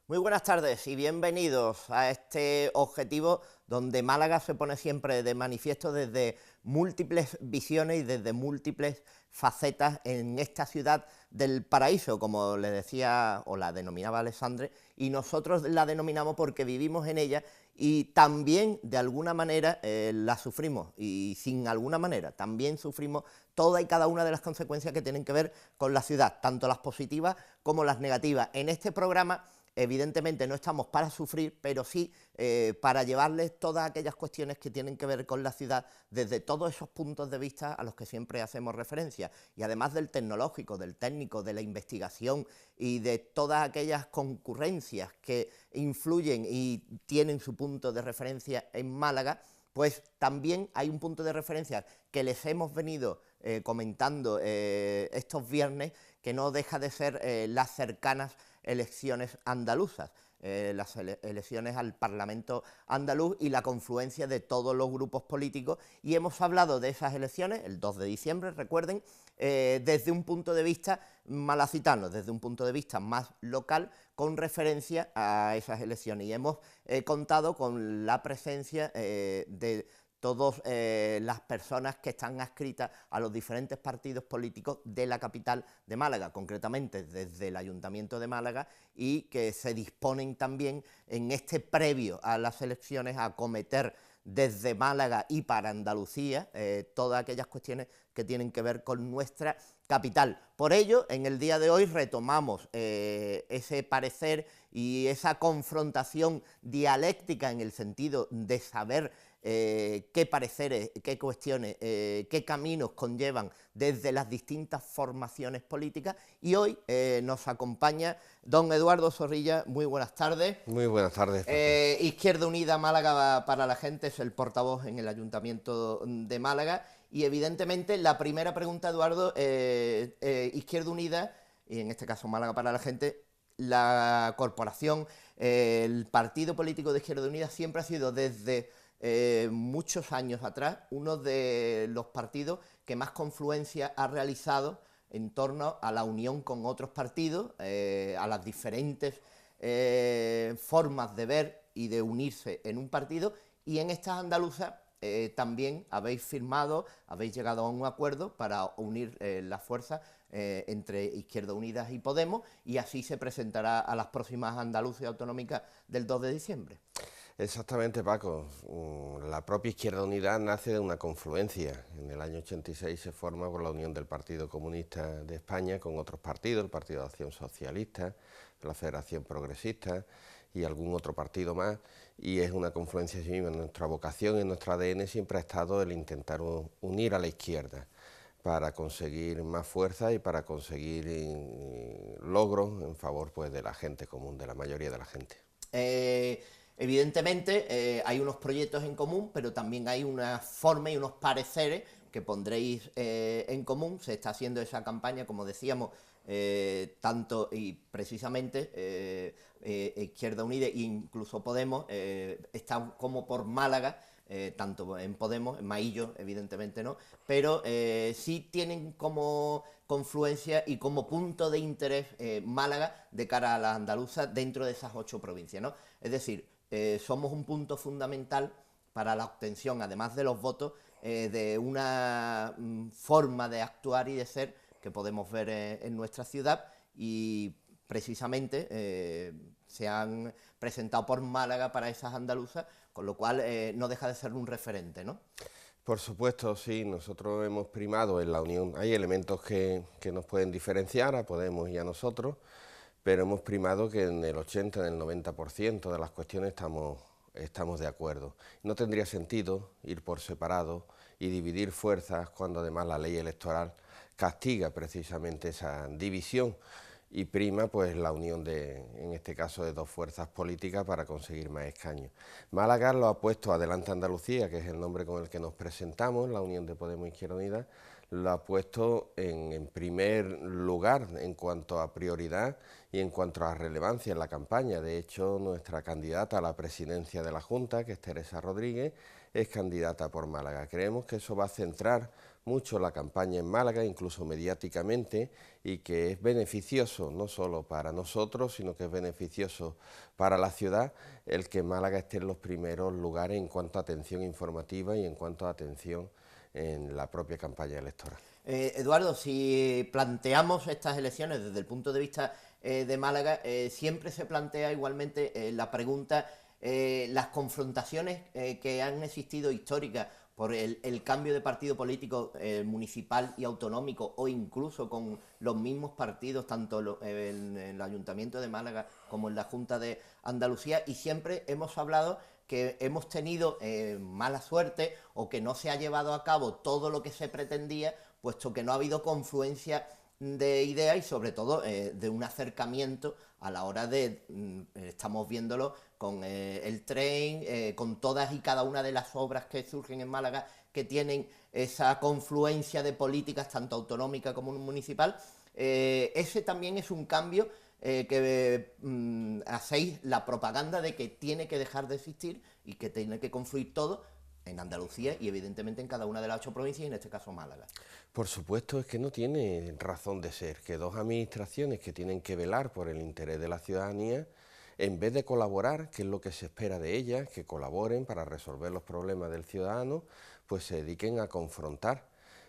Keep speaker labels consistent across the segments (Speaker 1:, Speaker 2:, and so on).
Speaker 1: Muy buenas tardes y bienvenidos a este objetivo donde Málaga se pone siempre de manifiesto desde múltiples visiones y desde múltiples facetas en esta ciudad del paraíso, como le decía o la denominaba Alexandre, y nosotros la denominamos porque vivimos en ella y también de alguna manera la sufrimos, y sin alguna manera también sufrimos toda y cada una de las consecuencias que tienen que ver con la ciudad, tanto las positivas como las negativas. En este programa evidentemente no estamos para sufrir, pero sí para llevarles todas aquellas cuestiones que tienen que ver con la ciudad desde todos esos puntos de vista a los que siempre hacemos referencia. Y además del tecnológico, del técnico, de la investigación y de todas aquellas concurrencias que influyen y tienen su punto de referencia en Málaga, pues también hay un punto de referencia que les hemos venido comentando estos viernes, que no deja de ser las cercanas elecciones andaluzas, las elecciones al Parlamento andaluz y la confluencia de todos los grupos políticos, y hemos hablado de esas elecciones, el 2 de diciembre, recuerden, desde un punto de vista malacitano, desde un punto de vista más local, con referencia a esas elecciones, y hemos contado con la presencia de todas las personas que están adscritas a los diferentes partidos políticos de la capital de Málaga, concretamente desde el Ayuntamiento de Málaga, y que se disponen también en este previo a las elecciones a acometer desde Málaga y para Andalucía todas aquellas cuestiones que tienen que ver con nuestra capital. Por ello, en el día de hoy retomamos ese parecer y esa confrontación dialéctica en el sentido de saber qué pareceres, qué cuestiones, qué caminos conllevan desde las distintas formaciones políticas, y hoy nos acompaña don Eduardo Zorrilla. Muy buenas tardes.
Speaker 2: Muy buenas tardes, Paco.
Speaker 1: Izquierda Unida Málaga para la Gente es el portavoz en el Ayuntamiento de Málaga, y evidentemente la primera pregunta, Eduardo, Izquierda Unida, y en este caso Málaga para la Gente, la corporación, el partido político de Izquierda Unida siempre ha sido desde muchos años atrás uno de los partidos que más confluencia ha realizado en torno a la unión con otros partidos, a las diferentes formas de ver y de unirse en un partido, y en estas andaluzas también habéis firmado, habéis llegado a un acuerdo para unir las fuerzas entre Izquierda Unida y Podemos, y así se presentará a las próximas andaluzas autonómicas del 2 de diciembre.
Speaker 2: Exactamente, Paco. La propia Izquierda Unida nace de una confluencia. En el año 86 se forma por la unión del Partido Comunista de España con otros partidos, el Partido de Acción Socialista, la Federación Progresista y algún otro partido más, y es una confluencia así misma. Nuestra vocación, en nuestro ADN siempre ha estado el intentar unir a la izquierda para conseguir más fuerza y para conseguir logros en favor, pues, de la gente común, de la mayoría de la gente.
Speaker 1: Evidentemente hay unos proyectos en común, pero también hay una forma y unos pareceres que pondréis en común. Se está haciendo esa campaña, como decíamos, tanto y precisamente Izquierda Unida e incluso Podemos están como por Málaga, tanto en Podemos, en Maillo evidentemente no, pero sí tienen como confluencia y como punto de interés Málaga de cara a las andaluzas dentro de esas 8 provincias, ¿no? Es decir, somos un punto fundamental para la obtención, además de los votos, de una forma de actuar y de ser que podemos ver en nuestra ciudad, y precisamente se han presentado por Málaga para esas andaluzas, con lo cual no deja de ser un referente, ¿no?
Speaker 2: Por supuesto, sí, nosotros hemos primado en la unión. Hay elementos que nos pueden diferenciar a Podemos y a nosotros, pero hemos primado que en el 80, en el 90% de las cuestiones estamos de acuerdo. No tendría sentido ir por separado y dividir fuerzas cuando además la ley electoral castiga precisamente esa división y prima, pues, la unión en este caso, de dos fuerzas políticas para conseguir más escaños. Málaga lo ha puesto Adelante Andalucía, que es el nombre con el que nos presentamos, la unión de Podemos e Izquierda Unida, lo ha puesto en primer lugar en cuanto a prioridad y en cuanto a relevancia en la campaña. De hecho, nuestra candidata a la presidencia de la Junta, que es Teresa Rodríguez, es candidata por Málaga. Creemos que eso va a centrar mucho la campaña en Málaga, incluso mediáticamente, y que es beneficioso no solo para nosotros, sino que es beneficioso para la ciudad el que Málaga esté en los primeros lugares en cuanto a atención informativa y en cuanto a atención en la propia campaña electoral.
Speaker 1: Eduardo, si planteamos estas elecciones desde el punto de vista de Málaga, siempre se plantea igualmente la pregunta, las confrontaciones que han existido históricas por el cambio de partido político municipal y autonómico, o incluso con los mismos partidos, tanto en el Ayuntamiento de Málaga como en la Junta de Andalucía, y siempre hemos hablado que hemos tenido mala suerte o que no se ha llevado a cabo todo lo que se pretendía, puesto que no ha habido confluencia de ideas y sobre todo de un acercamiento a la hora de, estamos viéndolo con el tren, con todas y cada una de las obras que surgen en Málaga, que tienen esa confluencia de políticas tanto autonómica como municipal. Ese también es un cambio que hacéis la propaganda de que tiene que dejar de existir y que tiene que confluir todo en Andalucía y evidentemente en cada una de las 8 provincias y en este caso Málaga.
Speaker 2: Por supuesto, es que no tiene razón de ser que dos administraciones que tienen que velar por el interés de la ciudadanía, en vez de colaborar, que es lo que se espera de ellas, que colaboren para resolver los problemas del ciudadano, pues se dediquen a confrontar.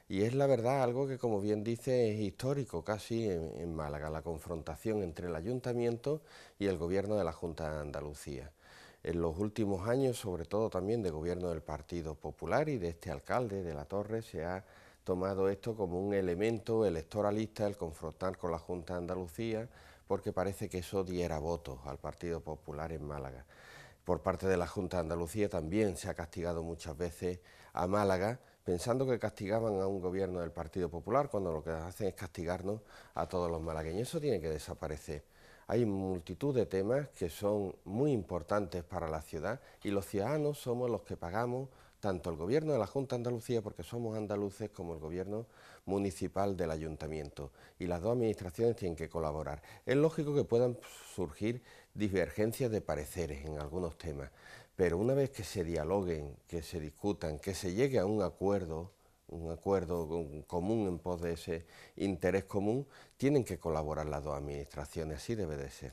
Speaker 2: Y es la verdad algo que, como bien dice, es histórico casi en Málaga, la confrontación entre el Ayuntamiento y el Gobierno de la Junta de Andalucía. En los últimos años, sobre todo también de gobierno del Partido Popular y de este alcalde de La Torre, se ha tomado esto como un elemento electoralista, el confrontar con la Junta de Andalucía, porque parece que eso diera votos al Partido Popular en Málaga. Por parte de la Junta de Andalucía también se ha castigado muchas veces a Málaga, pensando que castigaban a un gobierno del Partido Popular, cuando lo que hacen es castigarnos a todos los malagueños. Eso tiene que desaparecer. Hay multitud de temas que son muy importantes para la ciudad y los ciudadanos somos los que pagamos tanto el gobierno de la Junta de Andalucía, porque somos andaluces, como el gobierno municipal del ayuntamiento. Y las dos administraciones tienen que colaborar. Es lógico que puedan surgir divergencias de pareceres en algunos temas, pero una vez que se dialoguen, que se discutan, que se llegue a un acuerdo común en pos de ese interés común, tienen que colaborar las dos administraciones, así debe de ser.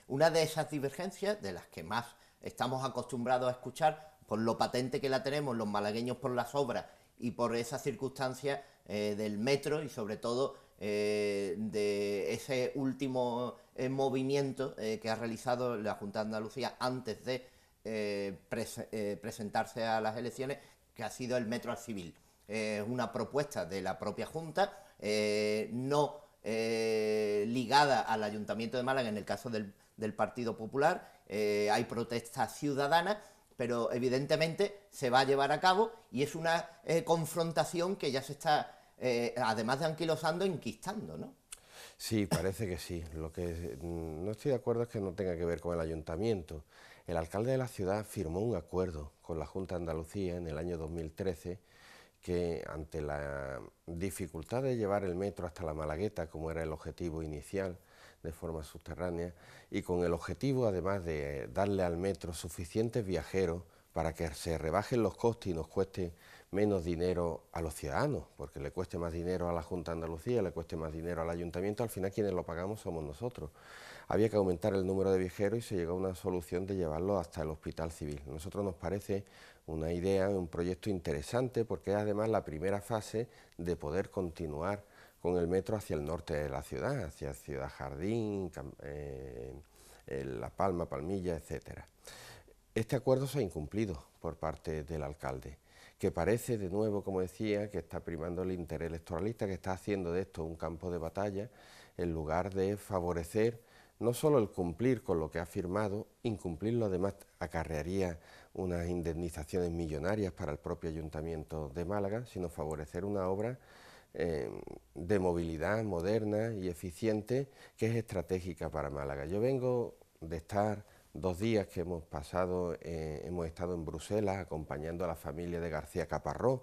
Speaker 1: Una de esas divergencias, de las que más estamos acostumbrados a escuchar, por lo patente que la tenemos los malagueños por las obras y por esas circunstancias del metro y sobre todo de ese último movimiento que ha realizado la Junta de Andalucía antes de presentarse a las elecciones, que ha sido el metro al civil. Una propuesta de la propia Junta, no ligada al Ayuntamiento de Málaga en el caso del Partido Popular. Hay protestas ciudadanas, pero evidentemente se va a llevar a cabo y es una confrontación que ya se está, además de anquilosando, enquistando, ¿no?
Speaker 2: Sí, parece que sí. Lo que no estoy de acuerdo es que no tenga que ver con el ayuntamiento. El alcalde de la ciudad firmó un acuerdo con la Junta de Andalucía en el año 2013 que, ante la dificultad de llevar el metro hasta la Malagueta, como era el objetivo inicial, de forma subterránea, y con el objetivo además de darle al metro suficientes viajeros para que se rebajen los costes y nos cueste menos dinero a los ciudadanos, porque le cueste más dinero a la Junta de Andalucía, le cueste más dinero al Ayuntamiento, al final quienes lo pagamos somos nosotros. Había que aumentar el número de viajeros y se llegó a una solución de llevarlo hasta el Hospital Civil. A nosotros nos parece una idea, un proyecto interesante, porque es además la primera fase de poder continuar con el metro hacia el norte de la ciudad, hacia Ciudad Jardín, La Palma, Palmilla, etcétera. Este acuerdo se ha incumplido por parte del alcalde, que parece, de nuevo, como decía, que está primando el interés electoralista, que está haciendo de esto un campo de batalla, en lugar de favorecer no solo el cumplir con lo que ha firmado, incumplirlo además acarrearía unas indemnizaciones millonarias para el propio Ayuntamiento de Málaga, sino favorecer una obra de movilidad moderna y eficiente que es estratégica para Málaga. Yo vengo de estar 2 días que hemos pasado, hemos estado en Bruselas acompañando a la familia de García Caparrós,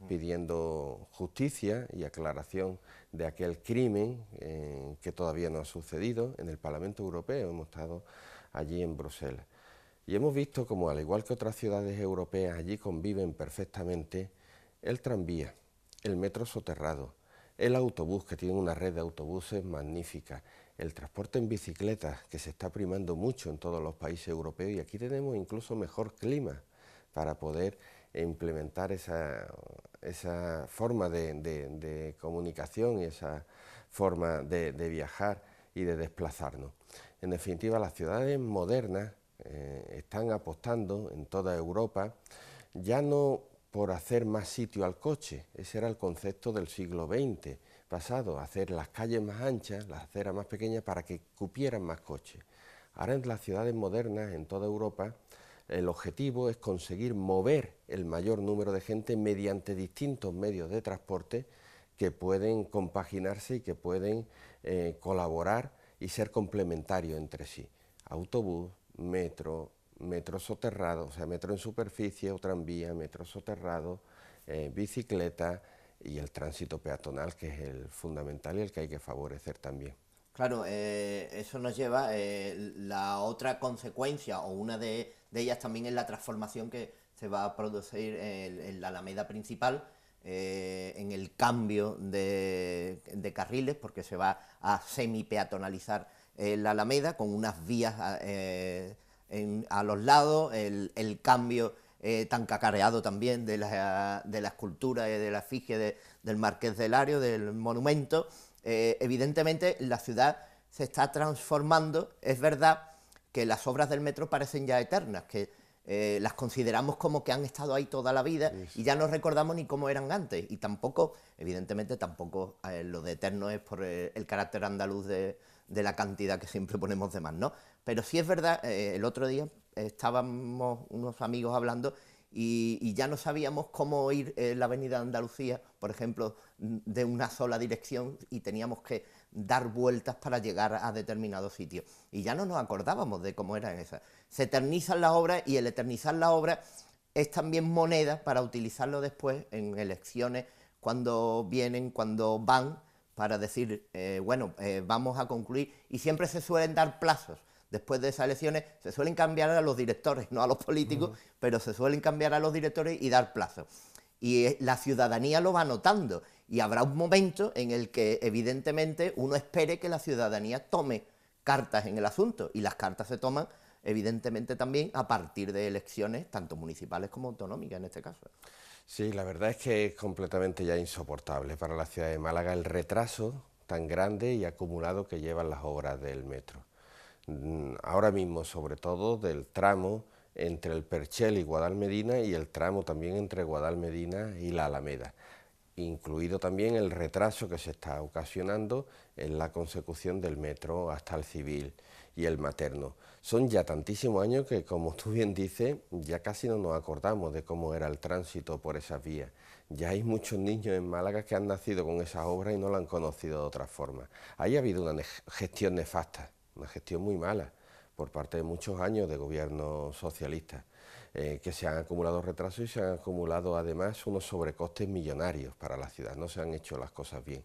Speaker 2: pidiendo justicia y aclaración de aquel crimen que todavía no ha sucedido en el Parlamento Europeo. Hemos estado allí en Bruselas. Y hemos visto como, al igual que otras ciudades europeas, allí conviven perfectamente el tranvía, el metro soterrado, el autobús, que tiene una red de autobuses magnífica, el transporte en bicicletas, que se está primando mucho en todos los países europeos, y aquí tenemos incluso mejor clima para poder implementar esa forma de comunicación y esa forma de viajar y de desplazarnos. En definitiva, las ciudades modernas están apostando en toda Europa, ya no por hacer más sitio al coche, ese era el concepto del siglo XX pasado, hacer las calles más anchas, las aceras más pequeñas para que cupieran más coches. Ahora en las ciudades modernas, en toda Europa, el objetivo es conseguir mover el mayor número de gente mediante distintos medios de transporte que pueden compaginarse y que pueden colaborar y ser complementarios entre sí. Autobús, metro, metro soterrado, o sea, metro en superficie o tranvía, metro soterrado, bicicleta y el tránsito peatonal, que es el fundamental y el que hay que favorecer también.
Speaker 1: Claro, eso nos lleva, la otra consecuencia, o una de ellas también, es la transformación que se va a producir en la Alameda principal, en el cambio de carriles, porque se va a semi-peatonalizar la Alameda con unas vías a los lados, el cambio tan cacareado también de la escultura y de la efigie del Marqués de Lario, del monumento. Evidentemente la ciudad se está transformando. Es verdad que las obras del metro parecen ya eternas, que las consideramos como que han estado ahí toda la vida y ya no recordamos ni cómo eran antes, y tampoco, evidentemente tampoco lo de eterno es por el carácter andaluz de la cantidad que siempre ponemos de más, ¿no? Pero sí es verdad, el otro día estábamos unos amigos hablando y ya no sabíamos cómo ir la avenida Andalucía, por ejemplo, de una sola dirección, y teníamos que dar vueltas para llegar a determinados sitios. Y ya no nos acordábamos de cómo eran esas. Se eternizan las obras, y el eternizar las obras es también moneda para utilizarlo después en elecciones, cuando vienen, cuando van, para decir, bueno, vamos a concluir, y siempre se suelen dar plazos. Después de esas elecciones se suelen cambiar a los directores, no a los políticos, pero se suelen cambiar a los directores y dar plazos. Y la ciudadanía lo va notando, y habrá un momento en el que evidentemente uno espere que la ciudadanía tome cartas en el asunto, y las cartas se toman evidentemente también a partir de elecciones, tanto municipales como autonómicas en este caso.
Speaker 2: Sí, la verdad es que es completamente ya insoportable para la ciudad de Málaga el retraso tan grande y acumulado que llevan las obras del metro. Ahora mismo, sobre todo, del tramo entre el Perchel y Guadalmedina, y el tramo también entre Guadalmedina y la Alameda, incluido también el retraso que se está ocasionando en la consecución del metro hasta el Civil y el Materno. Son ya tantísimos años que, como tú bien dices, ya casi no nos acordamos de cómo era el tránsito por esas vías. Ya hay muchos niños en Málaga que han nacido con esas obras y no la han conocido de otra forma. Ahí ha habido una gestión nefasta, una gestión muy mala por parte de muchos años de gobierno socialista, que se han acumulado retrasos y se han acumulado además unos sobrecostes millonarios para la ciudad. No se han hecho las cosas bien.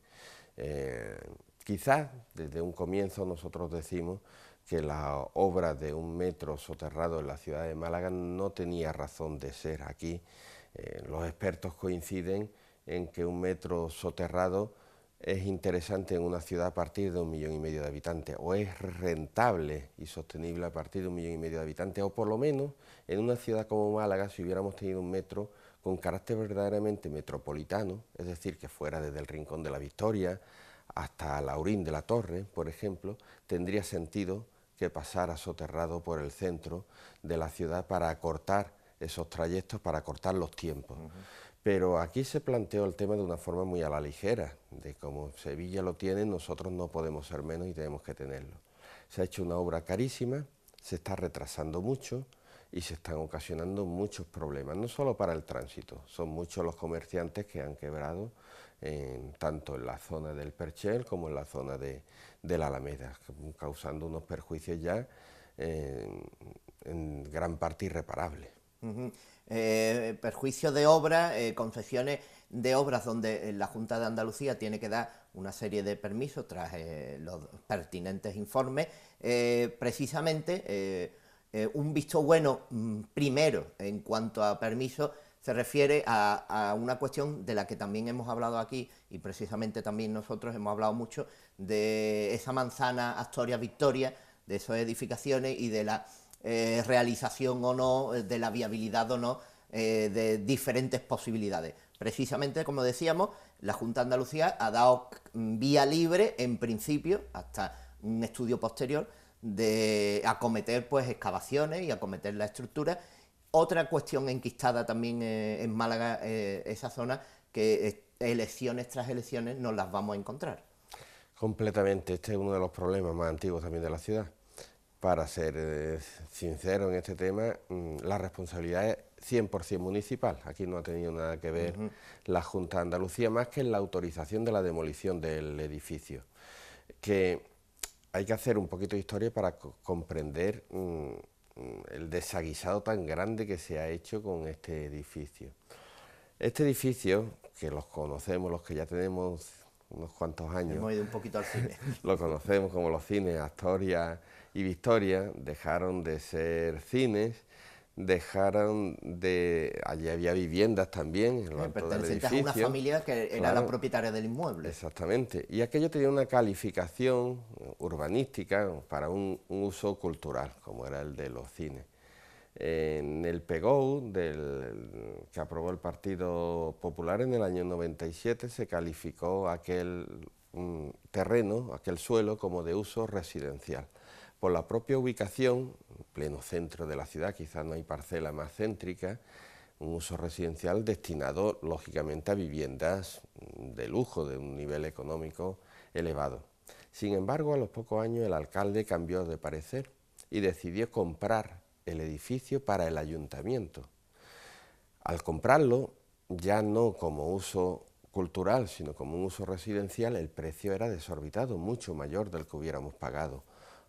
Speaker 2: Quizás desde un comienzo nosotros decimos que la obra de un metro soterrado en la ciudad de Málaga no tenía razón de ser. Aquí los expertos coinciden en que un metro soterrado es interesante en una ciudad a partir de 1,5 millones de habitantes, o es rentable y sostenible a partir de 1,5 millones de habitantes, o por lo menos en una ciudad como Málaga, si hubiéramos tenido un metro con carácter verdaderamente metropolitano, es decir, que fuera desde el Rincón de la Victoria hasta Laurín de la Torre, por ejemplo, tendría sentido que pasara soterrado por el centro de la ciudad para acortar esos trayectos, para acortar los tiempos. Pero aquí se planteó el tema de una forma muy a la ligera, de como Sevilla lo tiene, nosotros no podemos ser menos y tenemos que tenerlo. Se ha hecho una obra carísima, se está retrasando mucho y se están ocasionando muchos problemas, no solo para el tránsito, son muchos los comerciantes que han quebrado, tanto en la zona del Perchel como en la zona de la Alameda, causando unos perjuicios ya en gran parte irreparables.
Speaker 1: Perjuicio de obras, concesiones de obras donde la Junta de Andalucía tiene que dar una serie de permisos tras los pertinentes informes, precisamente un visto bueno, primero, en cuanto a permisos, se refiere a una cuestión de la que también hemos hablado aquí, y precisamente también nosotros hemos hablado mucho, de esa manzana Asturias-Victoria, de esas edificaciones y de la realización o no, de la viabilidad o no, de diferentes posibilidades. Precisamente, como decíamos, la Junta de Andalucía ha dado vía libre, en principio, hasta un estudio posterior, de acometer pues excavaciones y acometer la estructura. Otra cuestión enquistada también en Málaga, esa zona, que elecciones tras elecciones nos las vamos a encontrar.
Speaker 2: Completamente, este es uno de los problemas más antiguos también de la ciudad. Para ser sincero en este tema, la responsabilidad es 100% municipal. Aquí no ha tenido nada que ver la Junta de Andalucía, más que en la autorización de la demolición del edificio. Que hay que hacer un poquito de historia para comprender el desaguisado tan grande que se ha hecho con este edificio. Este edificio, que los conocemos, los que ya tenemos unos cuantos años,
Speaker 1: hemos ido un poquito al cine,
Speaker 2: lo conocemos como los cines Asturias y Victoria, dejaron de ser cines, allí había viviendas también en lo alto del edificio.
Speaker 1: Pertenecientes a una familia que era la propietaria del inmueble.
Speaker 2: Exactamente, y aquello tenía una calificación urbanística para un uso cultural, como era el de los cines. En el PGOU, que aprobó el Partido Popular en el año 97, se calificó aquel terreno, aquel suelo, como de uso residencial. Por la propia ubicación, en pleno centro de la ciudad, quizás no hay parcela más céntrica, un uso residencial destinado, lógicamente, a viviendas de lujo, de un nivel económico elevado. Sin embargo, a los pocos años el alcalde cambió de parecer y decidió comprar el edificio para el ayuntamiento. Al comprarlo, ya no como uso cultural, sino como un uso residencial, el precio era desorbitado, mucho mayor del que hubiéramos pagado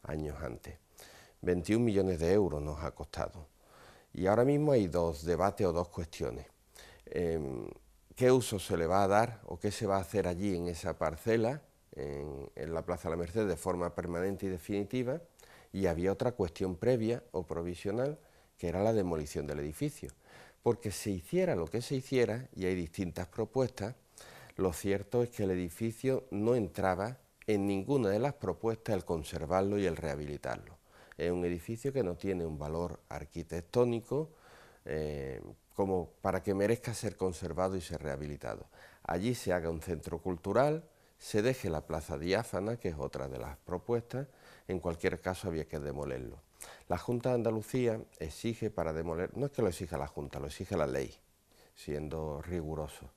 Speaker 2: años antes. 21 millones de euros nos ha costado. Y ahora mismo hay dos debates o dos cuestiones. ¿Qué uso se le va a dar o qué se va a hacer allí en esa parcela, en la Plaza de la Merced, de forma permanente y definitiva? Y había otra cuestión previa o provisional, que era la demolición del edificio. Porque se hiciera lo que se hiciera, y hay distintas propuestas, lo cierto es que el edificio no entraba en ninguna de las propuestas el conservarlo y el rehabilitarlo. Es un edificio que no tiene un valor arquitectónico como para que merezca ser conservado y ser rehabilitado. Allí se haga un centro cultural, se deje la plaza diáfana, que es otra de las propuestas. En cualquier caso había que demolerlo. La Junta de Andalucía exige para demoler, no es que lo exija la Junta, lo exige la ley, siendo riguroso.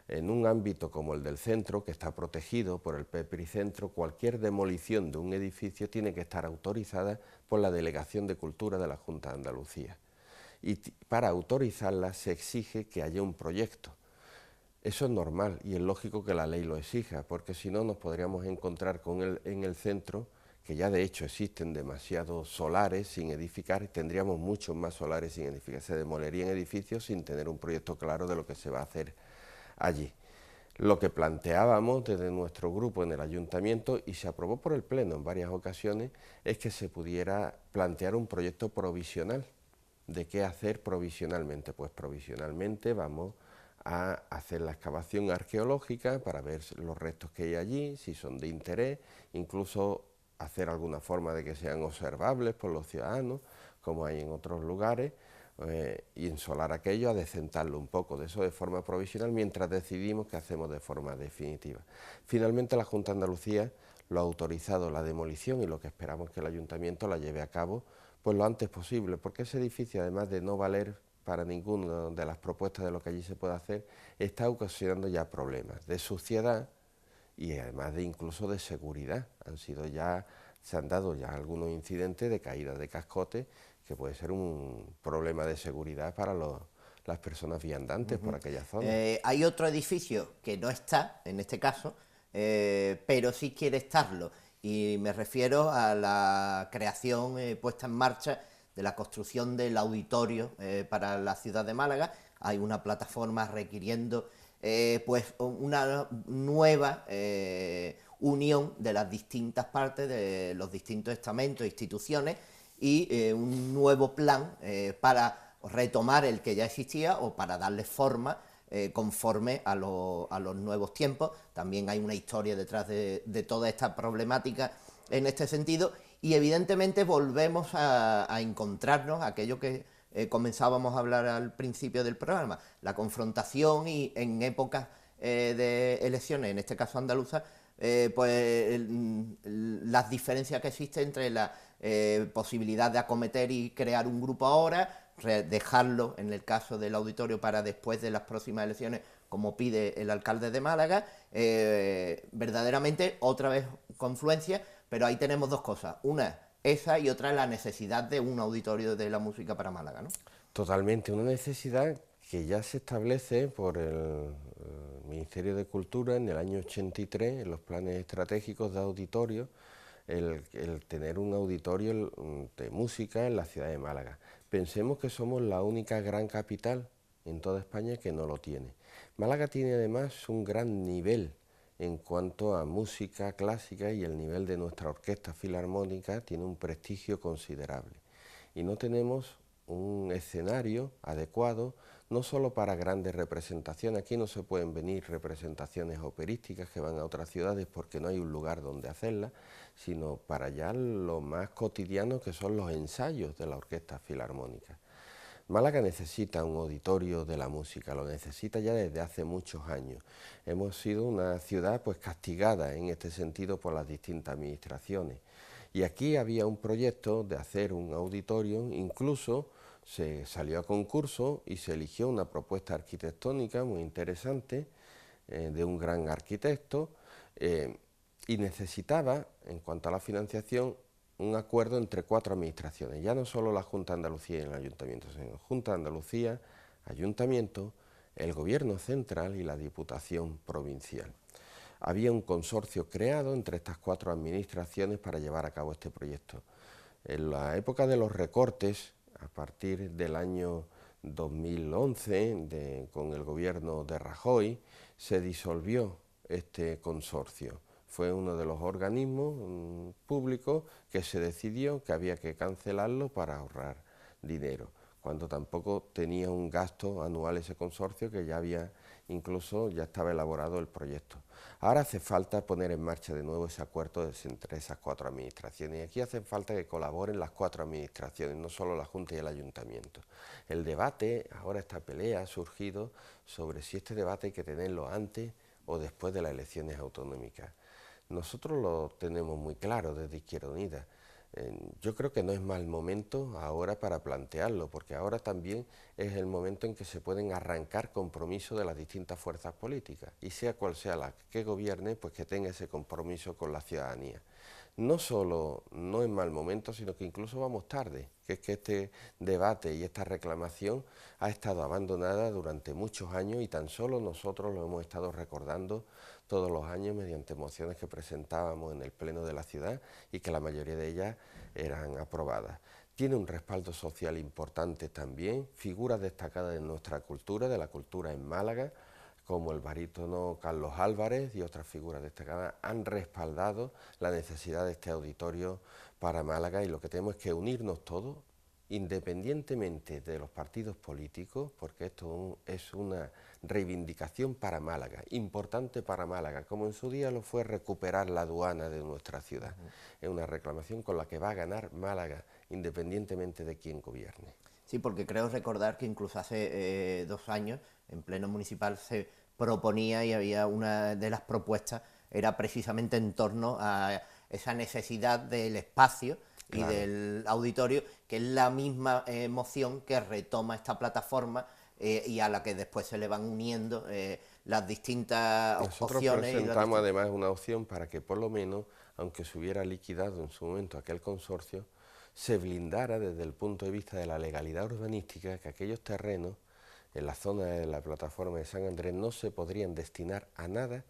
Speaker 2: En un ámbito como el del centro, que está protegido por el PEPRI-Centro, cualquier demolición de un edificio tiene que estar autorizada por la Delegación de Cultura de la Junta de Andalucía. Y para autorizarla se exige que haya un proyecto. Eso es normal y es lógico que la ley lo exija, porque si no nos podríamos encontrar en el centro, que ya de hecho existen demasiados solares sin edificar, y tendríamos muchos más solares sin edificar. Se demolerían edificios sin tener un proyecto claro de lo que se va a hacer allí. Lo que planteábamos desde nuestro grupo en el ayuntamiento, y se aprobó por el Pleno en varias ocasiones, es que se pudiera plantear un proyecto provisional. ¿De qué hacer provisionalmente? Pues provisionalmente vamos a hacer la excavación arqueológica para ver los restos que hay allí, si son de interés, incluso hacer alguna forma de que sean observables por los ciudadanos, como hay en otros lugares, y insolar aquello, adecentarlo un poco, de eso de forma provisional, mientras decidimos qué hacemos de forma definitiva. Finalmente la Junta de Andalucía lo ha autorizado la demolición y lo que esperamos es que el ayuntamiento la lleve a cabo pues lo antes posible, porque ese edificio, además de no valer para ninguna de las propuestas de lo que allí se puede hacer, está ocasionando ya problemas de suciedad y además de incluso de seguridad. Se han dado ya algunos incidentes de caída de cascotes que puede ser un problema de seguridad para las personas viandantes por aquella zona.
Speaker 1: Hay otro edificio que no está, en este caso, pero sí quiere estarlo, y me refiero a la creación, puesta en marcha, de la construcción del auditorio para la ciudad de Málaga. Hay una plataforma requiriendo pues una nueva unión de las distintas partes, de los distintos estamentos e instituciones, y un nuevo plan para retomar el que ya existía o para darle forma conforme a los nuevos tiempos. También hay una historia detrás de toda esta problemática en este sentido, y evidentemente volvemos a encontrarnos aquello que comenzábamos a hablar al principio del programa, la confrontación, y en épocas de elecciones, en este caso andaluzas, pues las diferencias que existen entre la posibilidad de acometer y crear un grupo ahora, dejarlo en el caso del auditorio para después de las próximas elecciones, como pide el alcalde de Málaga, verdaderamente otra vez confluencia, pero ahí tenemos dos cosas, una esa y otra la necesidad de un auditorio de la música para Málaga, ¿no?
Speaker 2: Totalmente, una necesidad que ya se establece por el Ministerio de Cultura en el año 83, en los planes estratégicos de auditorio, el tener un auditorio de música en la ciudad de Málaga. Pensemos que somos la única gran capital en toda España que no lo tiene. Málaga tiene además un gran nivel en cuanto a música clásica, y el nivel de nuestra orquesta filarmónica tiene un prestigio considerable. Y no tenemos un escenario adecuado, no solo para grandes representaciones. Aquí no se pueden venir representaciones operísticas que van a otras ciudades porque no hay un lugar donde hacerlas, sino para ya lo más cotidiano, que son los ensayos de la orquesta filarmónica. Málaga necesita un auditorio de la música, lo necesita ya desde hace muchos años. Hemos sido una ciudad pues castigada en este sentido por las distintas administraciones. Y aquí había un proyecto de hacer un auditorio, incluso se salió a concurso y se eligió una propuesta arquitectónica muy interesante de un gran arquitecto, y necesitaba, en cuanto a la financiación, un acuerdo entre 4 administraciones, ya no solo la Junta de Andalucía y el Ayuntamiento, sino Junta de Andalucía, Ayuntamiento, el Gobierno Central y la Diputación Provincial. Había un consorcio creado entre estas 4 administraciones para llevar a cabo este proyecto. En la época de los recortes, a partir del año 2011, con el gobierno de Rajoy, se disolvió este consorcio. Fue uno de los organismos públicos que se decidió que había que cancelarlo para ahorrar dinero, cuando tampoco tenía un gasto anual ese consorcio, que ya había, incluso ya estaba elaborado el proyecto. Ahora hace falta poner en marcha de nuevo ese acuerdo entre esas 4 administraciones, y aquí hace falta que colaboren las 4 administraciones, no solo la Junta y el Ayuntamiento. El debate, ahora esta pelea ha surgido sobre si este debate hay que tenerlo antes o después de las elecciones autonómicas. Nosotros lo tenemos muy claro desde Izquierda Unida. Yo creo que no es mal momento ahora para plantearlo, porque ahora también es el momento en que se pueden arrancar compromisos de las distintas fuerzas políticas, y sea cual sea la que gobierne, pues que tenga ese compromiso con la ciudadanía. No solo no es mal momento, sino que incluso vamos tarde, que es que este debate y esta reclamación ha estado abandonada durante muchos años, y tan solo nosotros lo hemos estado recordando todos los años mediante mociones que presentábamos en el Pleno de la ciudad, y que la mayoría de ellas eran aprobadas. Tiene un respaldo social importante también, figuras destacadas de nuestra cultura, de la cultura en Málaga, como el barítono Carlos Álvarez y otras figuras destacadas, han respaldado la necesidad de este auditorio para Málaga, y lo que tenemos es que unirnos todos, independientemente de los partidos políticos, porque esto es una reivindicación para Málaga, importante para Málaga, como en su día lo fue recuperar la aduana de nuestra ciudad. Es una reclamación con la que va a ganar Málaga, independientemente de quién gobierne.
Speaker 1: Sí, porque creo recordar que incluso hace 2 años, en pleno municipal, se proponía, y había una de las propuestas, era precisamente en torno a esa necesidad del espacio y
Speaker 2: Claro.
Speaker 1: del auditorio, que es la misma moción que retoma esta plataforma y a la que después se le van uniendo las distintas
Speaker 2: Nosotros
Speaker 1: opciones.
Speaker 2: presentamos además una opción para que por lo menos, aunque se hubiera liquidado en su momento aquel consorcio, se blindara desde el punto de vista de la legalidad urbanística, que aquellos terrenos en la zona de la plataforma de San Andrés no se podrían destinar a nada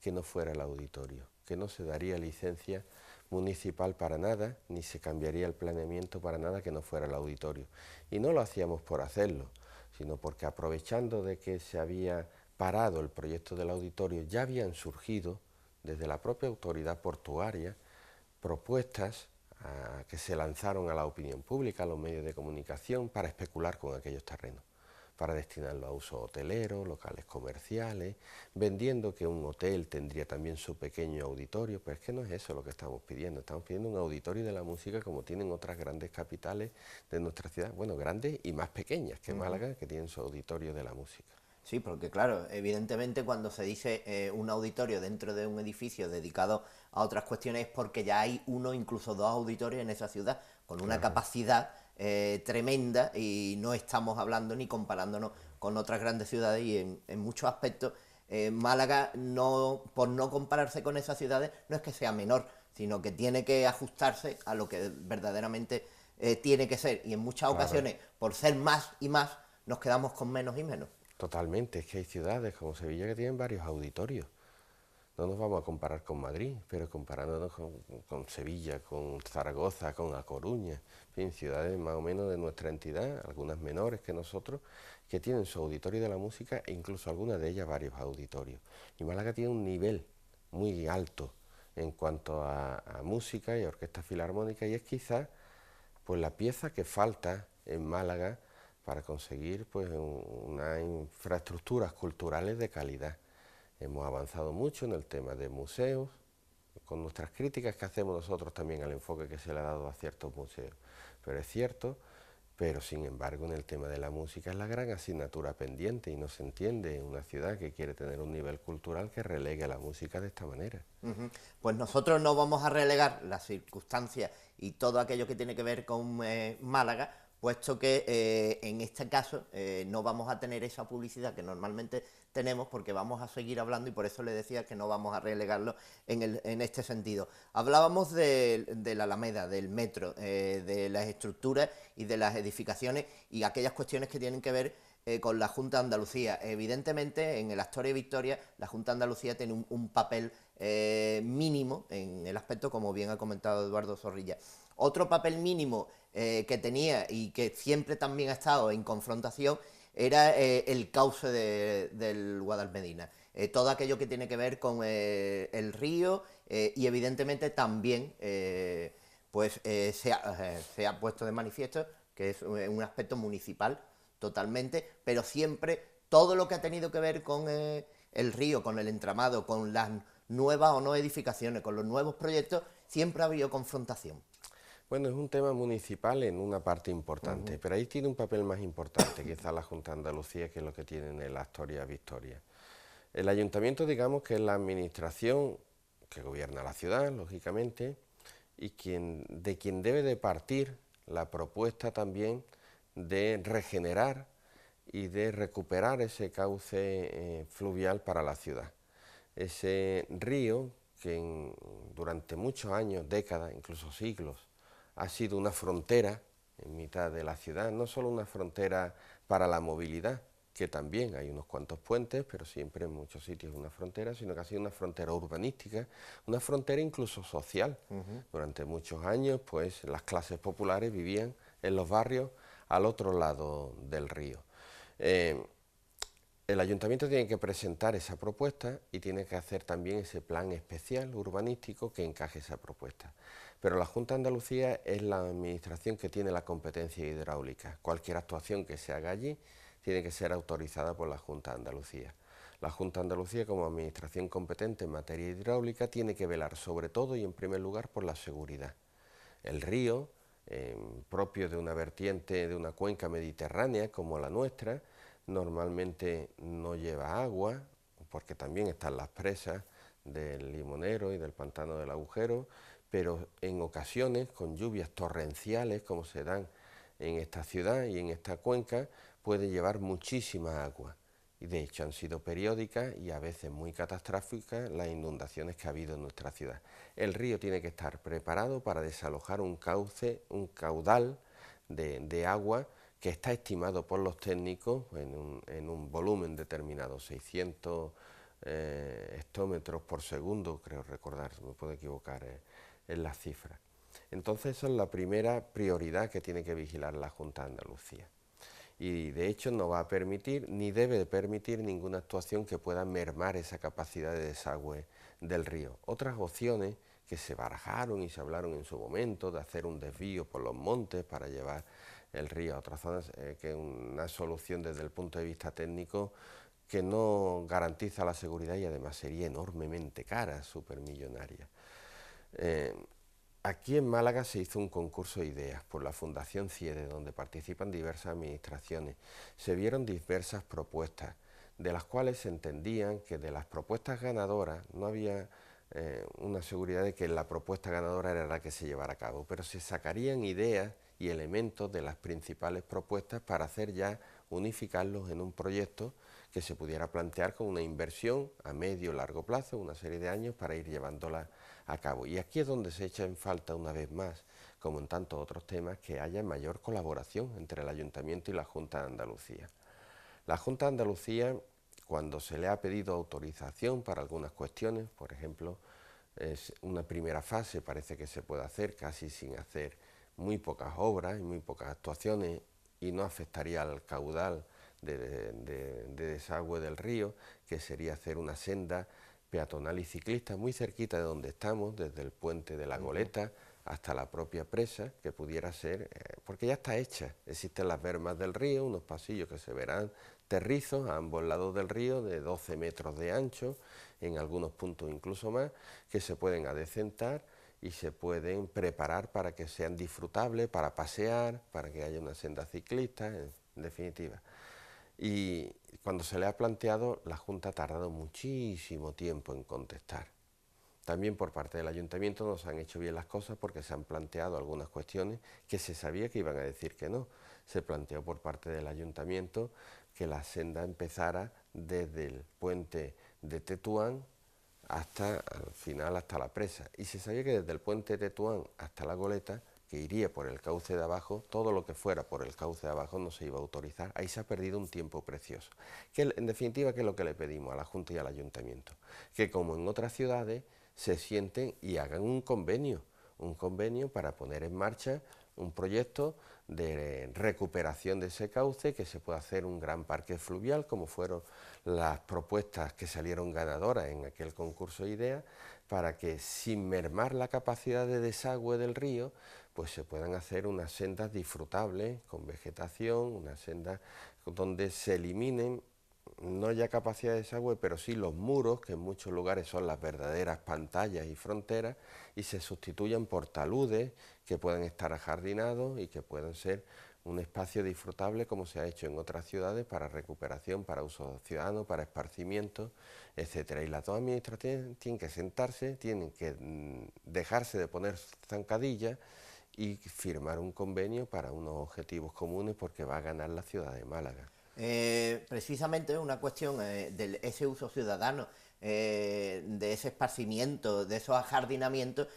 Speaker 2: que no fuera el auditorio, que no se daría licencia municipal para nada, ni se cambiaría el planeamiento para nada que no fuera el auditorio. Y no lo hacíamos por hacerlo, sino porque, aprovechando de que se había parado el proyecto del auditorio, ya habían surgido desde la propia autoridad portuaria propuestas que se lanzaron a la opinión pública, a los medios de comunicación, para especular con aquellos terrenos, para destinarlo a uso hotelero, locales comerciales, vendiendo que un hotel tendría también su pequeño auditorio, pero es que no es eso lo que estamos pidiendo un auditorio de la música como tienen otras grandes capitales de nuestra ciudad, bueno, grandes y más pequeñas que Málaga, que tienen su auditorio de la música.
Speaker 1: Sí, porque claro, evidentemente cuando se dice un auditorio dentro de un edificio dedicado a otras cuestiones es porque ya hay uno, incluso dos auditorios en esa ciudad, con una capacidad tremenda, y no estamos hablando ni comparándonos con otras grandes ciudades, y en muchos aspectos Málaga, no, por no compararse con esas ciudades, no es que sea menor, sino que tiene que ajustarse a lo que verdaderamente tiene que ser, y en muchas ocasiones, por ser más y más, nos quedamos con menos y menos.
Speaker 2: Totalmente, es que hay ciudades como Sevilla que tienen varios auditorios. No nos vamos a comparar con Madrid, pero comparándonos con Sevilla, con Zaragoza, con A Coruña, en fin, ciudades más o menos de nuestra entidad, algunas menores que nosotros, que tienen su auditorio de la música e incluso algunas de ellas varios auditorios. Y Málaga tiene un nivel muy alto en cuanto a música y a orquesta filarmónica, y es quizás pues la pieza que falta en Málaga para conseguir pues unas infraestructuras culturales de calidad. Hemos avanzado mucho en el tema de museos, con nuestras críticas que hacemos nosotros también al enfoque que se le ha dado a ciertos museos. Pero es cierto, pero sin embargo en el tema de la música es la gran asignatura pendiente, y no se entiende en una ciudad que quiere tener un nivel cultural que relegue a la música de esta manera.
Speaker 1: Pues nosotros no vamos a relegar las circunstancias y todo aquello que tiene que ver con Málaga, puesto que en este caso no vamos a tener esa publicidad que normalmente tenemos, porque vamos a seguir hablando, y por eso le decía que no vamos a relegarlo en este sentido. Hablábamos de la Alameda, del metro, de las estructuras y de las edificaciones, y aquellas cuestiones que tienen que ver con la Junta de Andalucía. Evidentemente, en el Astoria y Victoria, la Junta de Andalucía tiene un papel mínimo en el aspecto, como bien ha comentado Eduardo Zorrilla. Otro papel mínimo que tenía, y que siempre también ha estado en confrontación, era el cauce del Guadalmedina. Todo aquello que tiene que ver con el río, y evidentemente también se ha puesto de manifiesto que es un aspecto municipal totalmente, pero siempre todo lo que ha tenido que ver con el río, con el entramado, con las nuevas o no edificaciones, con los nuevos proyectos, siempre ha habido confrontación.
Speaker 2: Bueno, es un tema municipal en una parte importante, pero ahí tiene un papel más importante, quizá la Junta de Andalucía, que es lo que tiene en el Astoria Victoria. El ayuntamiento, digamos que es la administración que gobierna la ciudad, lógicamente, y de quien debe de partir la propuesta también de regenerar y de recuperar ese cauce fluvial para la ciudad. Ese río que durante muchos años, décadas, incluso siglos, ha sido una frontera en mitad de la ciudad, no solo una frontera para la movilidad, que también hay unos cuantos puentes, pero siempre en muchos sitios una frontera, sino que ha sido una frontera urbanística, una frontera incluso social. Durante muchos años, pues las clases populares vivían en los barrios al otro lado del río. El ayuntamiento tiene que presentar esa propuesta y tiene que hacer también ese plan especial urbanístico que encaje esa propuesta. Pero la Junta de Andalucía es la administración que tiene la competencia hidráulica. Cualquier actuación que se haga allí tiene que ser autorizada por la Junta de Andalucía. La Junta de Andalucía, como administración competente en materia hidráulica, tiene que velar sobre todo y en primer lugar por la seguridad. El río, propio de una vertiente, de una cuenca mediterránea como la nuestra, normalmente no lleva agua, porque también están las presas del Limonero y del Pantano del Agujero, pero en ocasiones, con lluvias torrenciales como se dan en esta ciudad y en esta cuenca, puede llevar muchísima agua. Y de hecho han sido periódicas y a veces muy catastróficas las inundaciones que ha habido en nuestra ciudad. El río tiene que estar preparado para desalojar un cauce, un caudal de agua que está estimado por los técnicos en un volumen determinado, 600 hectómetros por segundo, creo recordar, me puedo equivocar en las cifras. Entonces esa es la primera prioridad que tiene que vigilar la Junta de Andalucía. Y de hecho no va a permitir, ni debe de permitir ninguna actuación que pueda mermar esa capacidad de desagüe del río. Otras opciones que se barajaron y se hablaron en su momento de hacer un desvío por los montes para llevar el río a otras zonas, que es una solución desde el punto de vista técnico que no garantiza la seguridad y además sería enormemente cara, supermillonaria. Aquí en Málaga se hizo un concurso de ideas por la Fundación CIEDE, donde participan diversas administraciones. Se vieron diversas propuestas, de las cuales se entendían que de las propuestas ganadoras no había una seguridad de que la propuesta ganadora era la que se llevara a cabo, pero se sacarían ideas y elementos de las principales propuestas para hacer ya unificarlos en un proyecto que se pudiera plantear con una inversión a medio o largo plazo, una serie de años para ir llevándola a cabo. Y aquí es donde se echa en falta una vez más, como en tantos otros temas, que haya mayor colaboración entre el Ayuntamiento y la Junta de Andalucía. La Junta de Andalucía, cuando se le ha pedido autorización para algunas cuestiones, por ejemplo, es una primera fase, parece que se puede hacer casi sin hacer muy pocas obras y muy pocas actuaciones y no afectaría al caudal de desagüe del río, que sería hacer una senda peatonal y ciclista muy cerquita de donde estamos, desde el puente de la Goleta hasta la propia presa, que pudiera ser, porque ya está hecha, existen las bermas del río, unos pasillos que se verán terrizos a ambos lados del río de 12 metros de ancho, en algunos puntos incluso más, que se pueden adecentar y se pueden preparar para que sean disfrutables, para pasear, para que haya una senda ciclista, en definitiva. Y cuando se le ha planteado, la Junta ha tardado muchísimo tiempo en contestar. También por parte del Ayuntamiento no se han hecho bien las cosas porque se han planteado algunas cuestiones que se sabía que iban a decir que no. Se planteó por parte del Ayuntamiento que la senda empezara desde el puente de Tetuán hasta al final hasta la presa. Y se sabía que desde el puente de Tetuán hasta la Goleta, que iría por el cauce de abajo, todo lo que fuera por el cauce de abajo no se iba a autorizar. Ahí se ha perdido un tiempo precioso. Que en definitiva, ¿qué es lo que le pedimos a la Junta y al Ayuntamiento? Que como en otras ciudades se sienten y hagan un convenio para poner en marcha un proyecto de recuperación de ese cauce, que se pueda hacer un gran parque fluvial, como fueron las propuestas que salieron ganadoras en aquel concurso de ideas, para que sin mermar la capacidad de desagüe del río, pues se puedan hacer unas sendas disfrutables, con vegetación, unas sendas donde se eliminen no ya capacidad de desagüe, pero sí los muros, que en muchos lugares son las verdaderas pantallas y fronteras, y se sustituyan por taludes que puedan estar ajardinados y que puedan ser un espacio disfrutable como se ha hecho en otras ciudades para recuperación, para uso ciudadano, para esparcimiento, etcétera. Y las dos administraciones tienen que sentarse, tienen que dejarse de poner zancadillas y firmar un convenio para unos objetivos comunes, porque va a ganar la ciudad de Málaga.
Speaker 1: Precisamente una cuestión de ese uso ciudadano, de ese esparcimiento, de esos ajardinamientos,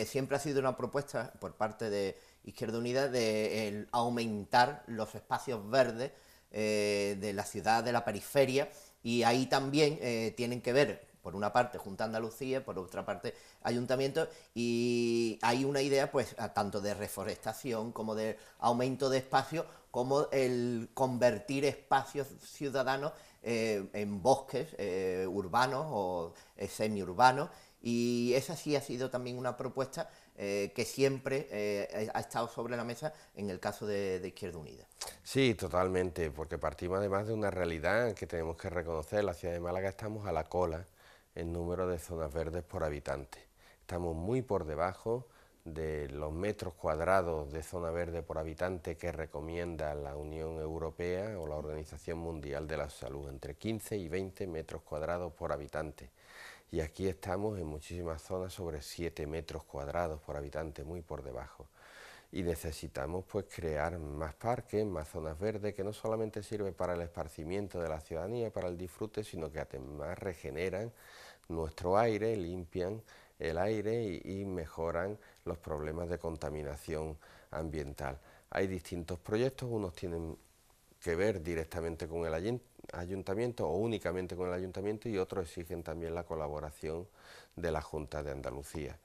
Speaker 1: siempre ha sido una propuesta por parte de Izquierda Unida de aumentar los espacios verdes de la ciudad, de la periferia, y ahí también tienen que ver por una parte Junta de Andalucía, por otra parte Ayuntamiento, y hay una idea pues tanto de reforestación como de aumento de espacio, como el convertir espacios ciudadanos en bosques urbanos o semiurbanos, y esa sí ha sido también una propuesta que siempre ha estado sobre la mesa en el caso de Izquierda Unida.
Speaker 2: Sí, totalmente, porque partimos además de una realidad que tenemos que reconocer. En la ciudad de Málaga estamos a la cola en número de zonas verdes por habitante. Estamos muy por debajo de los metros cuadrados de zona verde por habitante que recomienda la Unión Europea o la Organización Mundial de la Salud, entre 15 y 20 metros cuadrados por habitante. Y aquí estamos en muchísimas zonas sobre 7 metros cuadrados por habitante, muy por debajo. Y necesitamos pues crear más parques, más zonas verdes, que no solamente sirve para el esparcimiento de la ciudadanía, para el disfrute, sino que además regeneran nuestro aire, limpian el aire y mejoran los problemas de contaminación ambiental. Hay distintos proyectos, unos tienen que ver directamente con el ayuntamiento o únicamente con el ayuntamiento, y otros exigen también la colaboración de la Junta de Andalucía.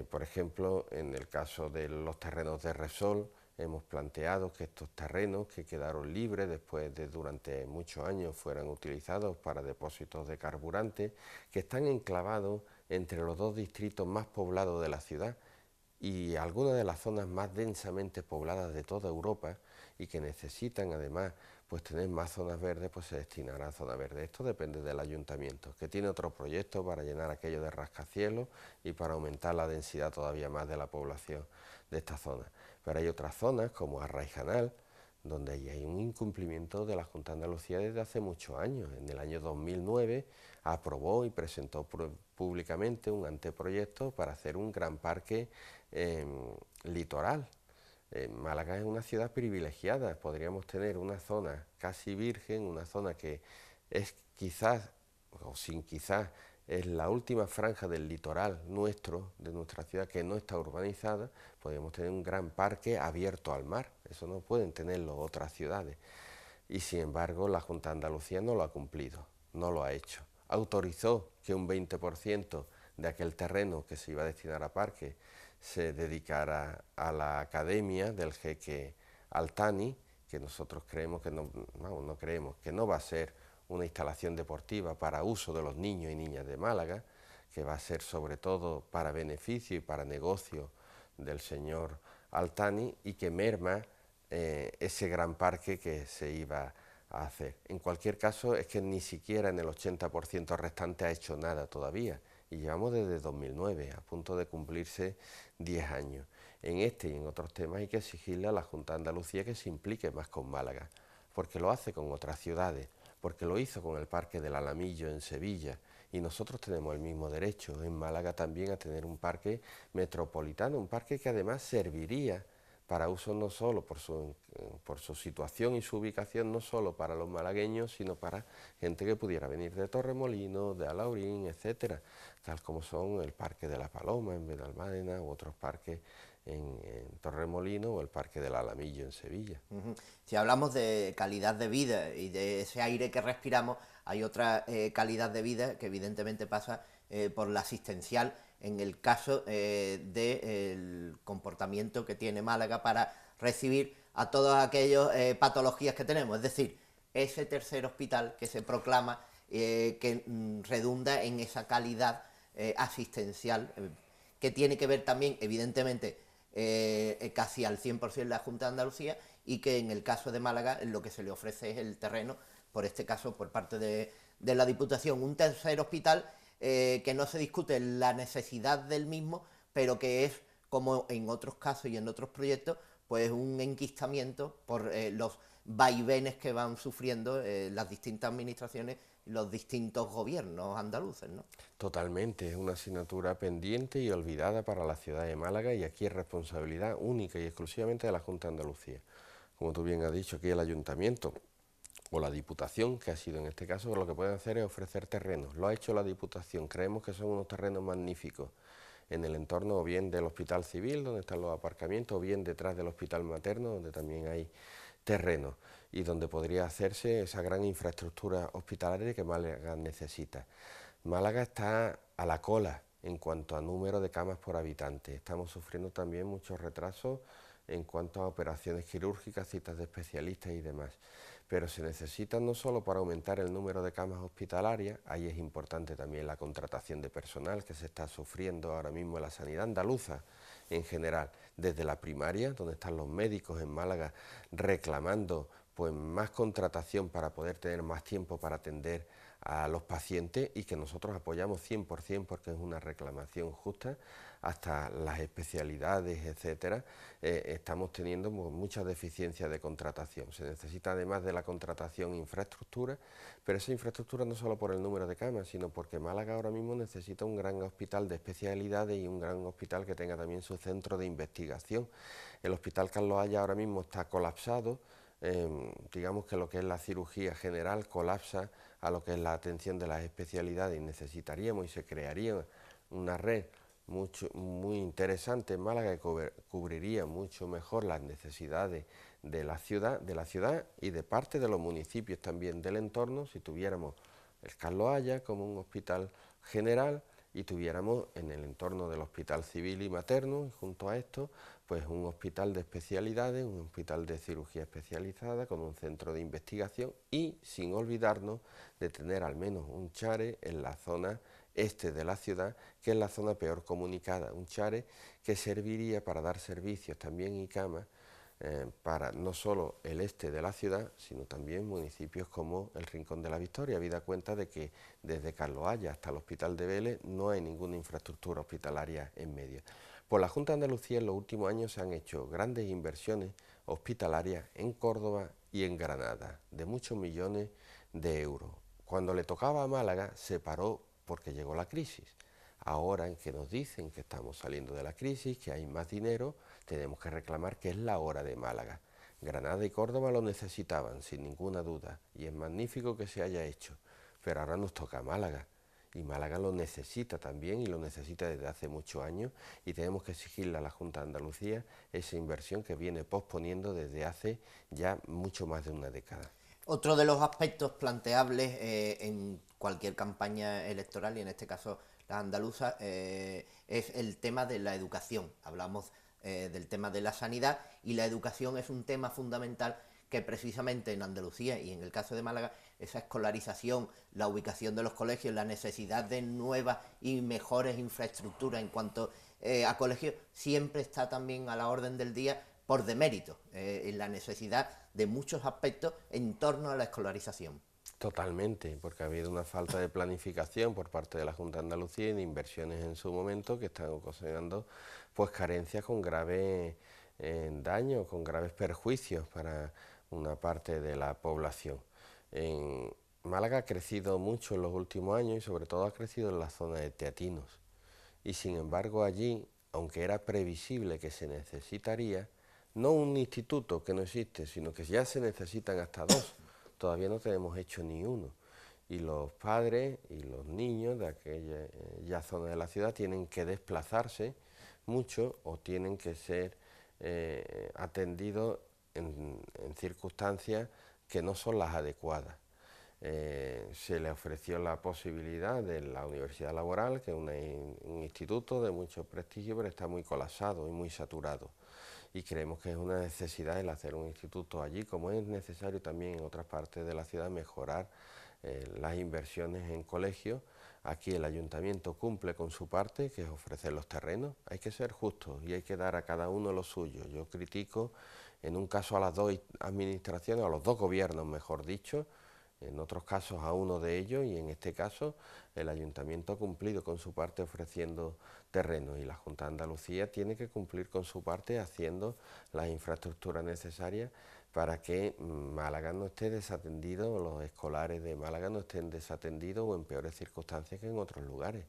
Speaker 2: Por ejemplo, en el caso de los terrenos de Repsol, hemos planteado que estos terrenos que quedaron libres después de durante muchos años fueran utilizados para depósitos de carburante, que están enclavados entre los dos distritos más poblados de la ciudad y algunas de las zonas más densamente pobladas de toda Europa, y que necesitan además pues tener más zonas verdes, pues se destinará a zonas verdes. Esto depende del ayuntamiento, que tiene otro proyecto para llenar aquello de rascacielos y para aumentar la densidad todavía más de la población de esta zona. Pero hay otras zonas como Arraijanal, donde hay un incumplimiento de la Junta de Andalucía desde hace muchos años. En el año 2009 aprobó y presentó públicamente un anteproyecto para hacer un gran parque litoral. Málaga es una ciudad privilegiada, podríamos tener una zona casi virgen, una zona que es quizás, o sin quizás, es la última franja del litoral nuestro, de nuestra ciudad, que no está urbanizada. Podríamos tener un gran parque abierto al mar, eso no pueden tenerlo otras ciudades. Y sin embargo la Junta de Andalucía no lo ha cumplido, no lo ha hecho. Autorizó que un 20% de aquel terreno que se iba a destinar a parque se dedicara a la academia del jeque Al-Thani, que nosotros creemos que no creemos, que no va a ser una instalación deportiva para uso de los niños y niñas de Málaga, que va a ser sobre todo para beneficio y para negocio del señor Al-Thani, y que merma ese gran parque que se iba a hacer. En cualquier caso, es que ni siquiera en el 80% restante ha hecho nada todavía, y llevamos desde 2009, a punto de cumplirse 10 años. En este y en otros temas hay que exigirle a la Junta de Andalucía que se implique más con Málaga, porque lo hace con otras ciudades, porque lo hizo con el Parque del Alamillo en Sevilla, y nosotros tenemos el mismo derecho en Málaga también a tener un parque metropolitano, un parque que además serviría para uso no solo por su situación y su ubicación, no solo para los malagueños, sino para gente que pudiera venir de Torremolinos, de Alhaurín, etcétera, tal como son el Parque de la Paloma en Benalmádena u otros parques en Torremolinos o el Parque del Alamillo en Sevilla.
Speaker 1: Si hablamos de calidad de vida y de ese aire que respiramos, hay otra calidad de vida que evidentemente pasa por la asistencial en el caso del comportamiento que tiene Málaga para recibir a todas aquellas patologías que tenemos. Es decir, ese tercer hospital que se proclama que redunda en esa calidad asistencial que tiene que ver también, evidentemente, casi al 100% la Junta de Andalucía, y que en el caso de Málaga lo que se le ofrece es el terreno, por este caso por parte de la Diputación. Un tercer hospital que no se discute la necesidad del mismo, pero que es, como en otros casos y en otros proyectos, pues un enquistamiento por los vaivenes que van sufriendo las distintas administraciones y los distintos gobiernos andaluces, ¿no?
Speaker 2: Totalmente, es una asignatura pendiente y olvidada para la ciudad de Málaga, y aquí es responsabilidad única y exclusivamente de la Junta de Andalucía. Como tú bien has dicho, aquí el Ayuntamiento o la Diputación, que ha sido en este caso, lo que pueden hacer es ofrecer terrenos. Lo ha hecho la Diputación, creemos que son unos terrenos magníficos en el entorno o bien del Hospital Civil, donde están los aparcamientos, o bien detrás del Hospital Materno, donde también hay terrenos y donde podría hacerse esa gran infraestructura hospitalaria que Málaga necesita. Málaga está a la cola en cuanto a número de camas por habitante. Estamos sufriendo también muchos retrasos en cuanto a operaciones quirúrgicas, citas de especialistas y demás. Pero se necesitan no solo para aumentar el número de camas hospitalarias, ahí es importante también la contratación de personal que se está sufriendo ahora mismo en la sanidad andaluza en general, desde la primaria, donde están los médicos en Málaga reclamando pues más contratación para poder tener más tiempo para atender a los pacientes, y que nosotros apoyamos 100% porque es una reclamación justa, hasta las especialidades, etcétera. Estamos teniendo mucha deficiencia de contratación. Se necesita, además de la contratación, infraestructura, pero esa infraestructura no solo por el número de camas, sino porque Málaga ahora mismo necesita un gran hospital de especialidades y un gran hospital que tenga también su centro de investigación. El Hospital Carlos Haya ahora mismo está colapsado. Digamos que lo que es la cirugía general colapsa a lo que es la atención de las especialidades, y necesitaríamos y se crearía una red muy interesante en Málaga que cubriría mucho mejor las necesidades de la ciudad y de parte de los municipios también del entorno, si tuviéramos el Carlos Haya como un hospital general y tuviéramos en el entorno del Hospital Civil y Materno, junto a esto, pues un hospital de especialidades, un hospital de cirugía especializada con un centro de investigación y sin olvidarnos de tener al menos un CHARE en la zona este de la ciudad, que es la zona peor comunicada, un CHARE que serviría para dar servicios también y camas para no solo el este de la ciudad, sino también municipios como el Rincón de la Victoria, habida cuenta de que desde Carlos Haya hasta el Hospital de Vélez no hay ninguna infraestructura hospitalaria en medio. Por la Junta de Andalucía en los últimos años se han hecho grandes inversiones hospitalarias en Córdoba y en Granada, de muchos millones de euros. Cuando le tocaba a Málaga se paró porque llegó la crisis. Ahora en que nos dicen que estamos saliendo de la crisis, que hay más dinero, tenemos que reclamar que es la hora de Málaga. Granada y Córdoba lo necesitaban, sin ninguna duda, y es magnífico que se haya hecho, pero ahora nos toca Málaga, y Málaga lo necesita también, y lo necesita desde hace muchos años, y tenemos que exigirle a la Junta de Andalucía esa inversión que viene posponiendo desde hace ya mucho más de una década.
Speaker 1: Otro de los aspectos planteables en cualquier campaña electoral, y en este caso la andaluza, es el tema de la educación. Hablamos del tema de la sanidad, y la educación es un tema fundamental que precisamente en Andalucía y en el caso de Málaga, esa escolarización, la ubicación de los colegios, la necesidad de nuevas y mejores infraestructuras en cuanto a colegios, siempre está también a la orden del día por demérito, en la necesidad de muchos aspectos en torno a la escolarización.
Speaker 2: Totalmente, porque ha habido una falta de planificación por parte de la Junta de Andalucía y de inversiones en su momento que están ocasionando pues carencias con graves daños, con graves perjuicios para una parte de la población. En Málaga ha crecido mucho en los últimos años y sobre todo ha crecido en la zona de Teatinos. Y sin embargo allí, aunque era previsible que se necesitaría, no un instituto que no existe, sino que ya se necesitan hasta dos. Todavía no tenemos hecho ni uno. Y los padres y los niños de aquella zona de la ciudad tienen que desplazarse mucho o tienen que ser atendidos en circunstancias que no son las adecuadas. Se le ofreció la posibilidad de la Universidad Laboral, que es un instituto de mucho prestigio, pero está muy colapsado y muy saturado. Y creemos que es una necesidad el hacer un instituto allí, como es necesario también en otras partes de la ciudad mejorar las inversiones en colegios. Aquí el ayuntamiento cumple con su parte, que es ofrecer los terrenos. Hay que ser justos y hay que dar a cada uno lo suyo. Yo critico en un caso a las dos administraciones, a los dos gobiernos mejor dicho, en otros casos a uno de ellos, y en este caso el ayuntamiento ha cumplido con su parte ofreciendo terrenos y la Junta de Andalucía tiene que cumplir con su parte haciendo las infraestructuras necesarias para que Málaga no esté desatendido, o los escolares de Málaga no estén desatendidos o en peores circunstancias que en otros lugares.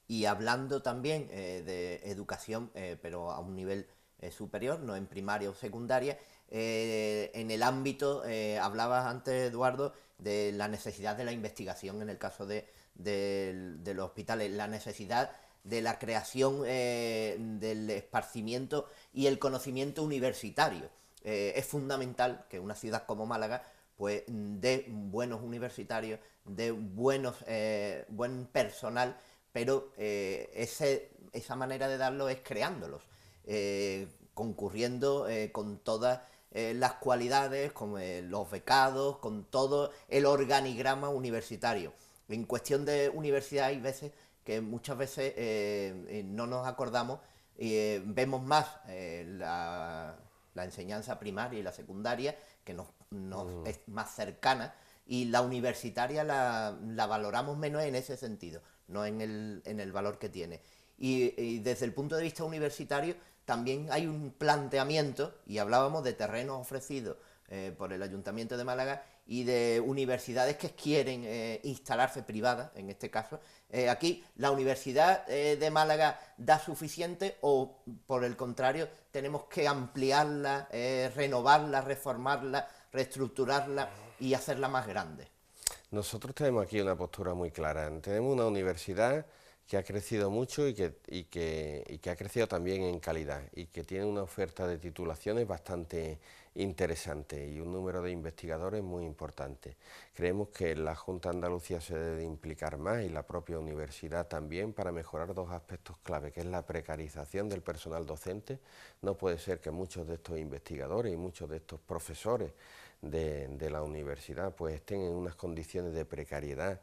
Speaker 1: Y hablando también de educación, pero a un nivel superior, no en primaria o secundaria, en el ámbito, hablabas antes, Eduardo, de la necesidad de la investigación en el caso de los hospitales, la necesidad de la creación del esparcimiento y el conocimiento universitario. Es fundamental que una ciudad como Málaga pues dé buenos universitarios, dé buen personal, pero esa manera de darlo es creándolos, concurriendo con todas las cualidades, con los becados, con todo el organigrama universitario. En cuestión de universidad hay veces que muchas veces no nos acordamos y vemos más la enseñanza primaria y la secundaria, que nos es más cercana, y la universitaria la valoramos menos en ese sentido, no en el valor que tiene. Y desde el punto de vista universitario también hay un planteamiento, y hablábamos de terrenos ofrecidos por el Ayuntamiento de Málaga y de universidades que quieren instalarse privadas, en este caso. Aquí, ¿la Universidad de Málaga da suficiente o, por el contrario, tenemos que ampliarla, renovarla, reformarla, reestructurarla y hacerla más grande?
Speaker 2: Nosotros tenemos aquí una postura muy clara. Tenemos una universidad que ha crecido mucho y que ha crecido también en calidad y que tiene una oferta de titulaciones bastante interesante y un número de investigadores muy importante. Creemos que la Junta de Andalucía se debe implicar más y la propia universidad también para mejorar dos aspectos clave, que es la precarización del personal docente. No puede ser que muchos de estos investigadores y muchos de estos profesores de la universidad pues estén en unas condiciones de precariedad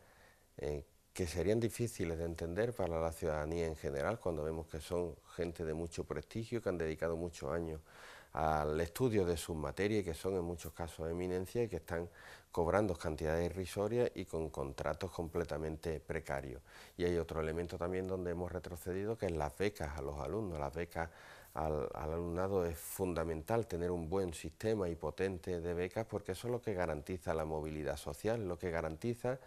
Speaker 2: que serían difíciles de entender para la ciudadanía en general, cuando vemos que son gente de mucho prestigio, que han dedicado muchos años al estudio de sus materias y que son en muchos casos eminencias y que están cobrando cantidades irrisorias y con contratos completamente precarios. Y hay otro elemento también donde hemos retrocedido, que es las becas a los alumnos. Las becas al alumnado es fundamental tener un buen sistema y potente de becas, porque eso es lo que garantiza la movilidad social, lo que garantiza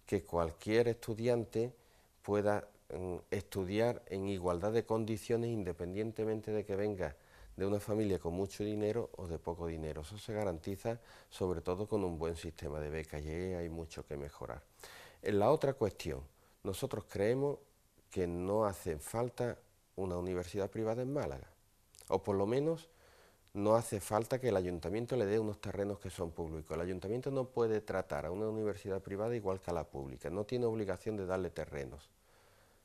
Speaker 2: que cualquier estudiante pueda estudiar en igualdad de condiciones independientemente de que venga de una familia con mucho dinero o de poco dinero. Eso se garantiza sobre todo con un buen sistema de becas y ahí hay mucho que mejorar. En la otra cuestión, nosotros creemos que no hace falta una universidad privada en Málaga, o por lo menos no hace falta que el ayuntamiento le dé unos terrenos que son públicos. El ayuntamiento no puede tratar a una universidad privada igual que a la pública, no tiene obligación de darle terrenos.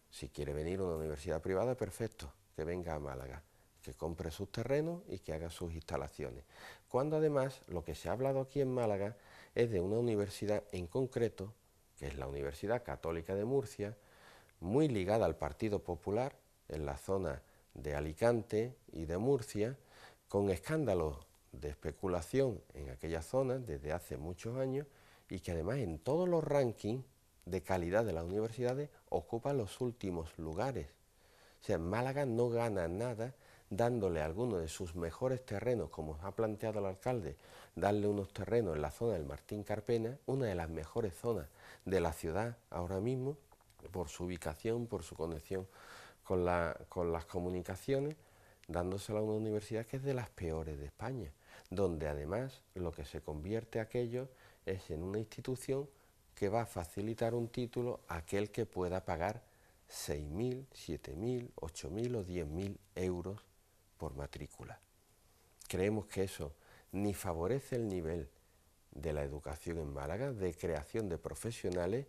Speaker 2: Si quiere venir a una universidad privada, perfecto, que venga a Málaga, que compre sus terrenos y que haga sus instalaciones. Cuando además lo que se ha hablado aquí en Málaga es de una universidad en concreto, que es la Universidad Católica de Murcia, muy ligada al Partido Popular, en la zona de Alicante y de Murcia, con escándalos de especulación en aquella zona desde hace muchos años y que además en todos los rankings de calidad de las universidades ocupa los últimos lugares. O sea, Málaga no gana nada dándole a alguno de sus mejores terrenos, como ha planteado el alcalde, darle unos terrenos en la zona del Martín Carpena, una de las mejores zonas de la ciudad ahora mismo, por su ubicación, por su conexión con las comunicaciones, dándosela a una universidad que es de las peores de España, donde además lo que se convierte aquello es en una institución que va a facilitar un título a aquel que pueda pagar 6.000, 7.000, 8.000 o 10.000 euros por matrícula. Creemos que eso ni favorece el nivel de la educación en Málaga, de creación de profesionales,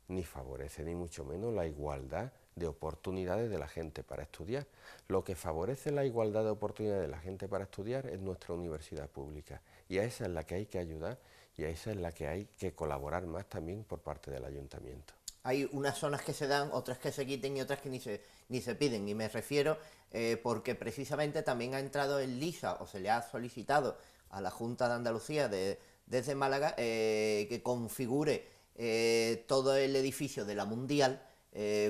Speaker 2: ni favorece ni mucho menos la igualdad de oportunidades de la gente para estudiar. Lo que favorece la igualdad de oportunidades de la gente para estudiar es nuestra universidad pública, y a esa es la que hay que ayudar y a esa es la que hay que colaborar más también por parte del ayuntamiento.
Speaker 1: Hay unas zonas que se dan, otras que se quiten y otras que ni se piden. Y me refiero porque precisamente también ha entrado en lisa o se le ha solicitado a la Junta de Andalucía desde Málaga que configure todo el edificio de la Mundial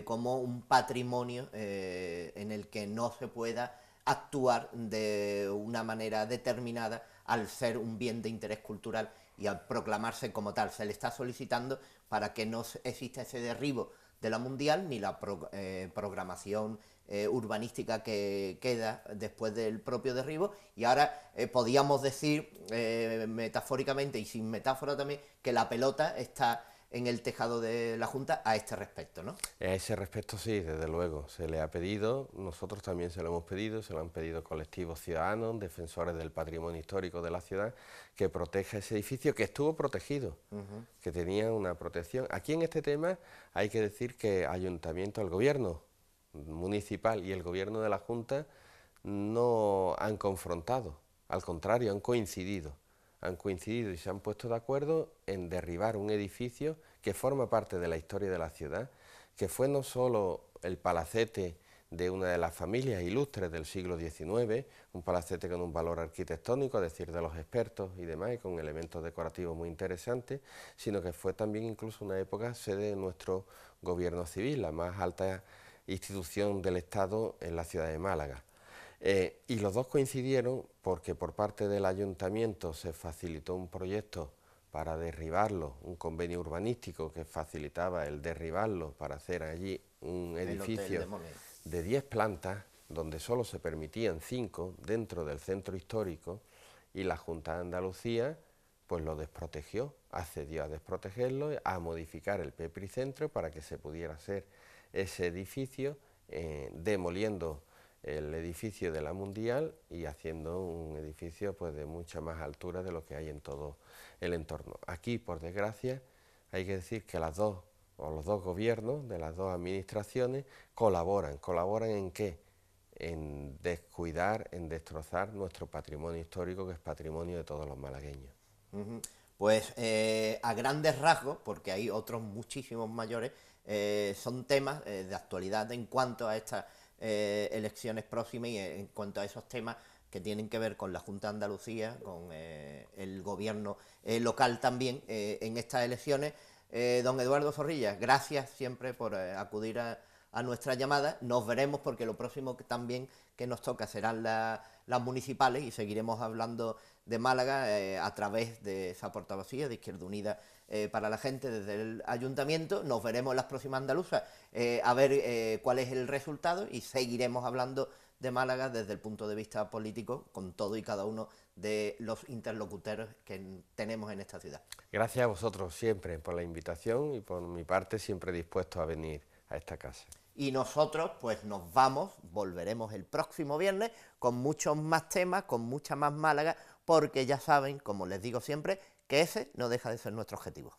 Speaker 1: como un patrimonio en el que no se pueda actuar de una manera determinada al ser un bien de interés cultural y al proclamarse como tal. Se le está solicitando para que no exista ese derribo de la Mundial ni la programación urbanística que queda después del propio derribo. Y ahora podíamos decir metafóricamente y sin metáfora también que la pelota está en el tejado de la Junta a este respecto, ¿no?
Speaker 2: A ese respecto sí, desde luego, se le ha pedido, nosotros también se lo hemos pedido, se lo han pedido colectivos ciudadanos, defensores del patrimonio histórico de la ciudad, que proteja ese edificio que estuvo protegido, que tenía una protección. Aquí en este tema hay que decir que ayuntamiento, el gobierno municipal y el gobierno de la Junta no han confrontado, al contrario, han coincidido y se han puesto de acuerdo en derribar un edificio que forma parte de la historia de la ciudad, que fue no solo el palacete de una de las familias ilustres del siglo XIX, un palacete con un valor arquitectónico, a decir de los expertos y demás, y con elementos decorativos muy interesantes, sino que fue también incluso una época sede de nuestro gobierno civil, la más alta institución del Estado en la ciudad de Málaga. Y los dos coincidieron porque por parte del ayuntamiento se facilitó un proyecto para derribarlo, un convenio urbanístico que facilitaba el derribarlo para hacer allí un edificio de 10 plantas, donde solo se permitían 5 dentro del centro histórico, y la Junta de Andalucía pues lo desprotegió, accedió a desprotegerlo, a modificar el Pepricentro para que se pudiera hacer ese edificio, demoliendo el edificio de la Mundial y haciendo un edificio pues de mucha más altura de lo que hay en todo el entorno. Aquí, por desgracia, hay que decir que los dos gobiernos de las dos administraciones colaboran. ¿Colaboran en qué? En descuidar, en destrozar nuestro patrimonio histórico, que es patrimonio de todos los malagueños.
Speaker 1: Pues a grandes rasgos, porque hay otros muchísimos mayores, son temas de actualidad en cuanto a estas elecciones próximas y en cuanto a esos temas que tienen que ver con la Junta de Andalucía, con el gobierno local también en estas elecciones. Don Eduardo Zorrilla, gracias siempre por acudir a nuestra llamada. Nos veremos porque lo próximo también que nos toca serán las municipales y seguiremos hablando de Málaga a través de esa portavocía de Izquierda Unida para la Gente desde el Ayuntamiento. Nos veremos en las próximas andaluzas a ver cuál es el resultado y seguiremos hablando de Málaga desde el punto de vista político con todo y cada uno de los interlocutores que tenemos en esta ciudad.
Speaker 2: Gracias a vosotros siempre por la invitación y por mi parte siempre dispuesto a venir a esta casa.
Speaker 1: Y nosotros pues nos vamos, volveremos el próximo viernes con muchos más temas, con mucha más Málaga, porque ya saben, como les digo siempre, que ese no deja de ser nuestro objetivo.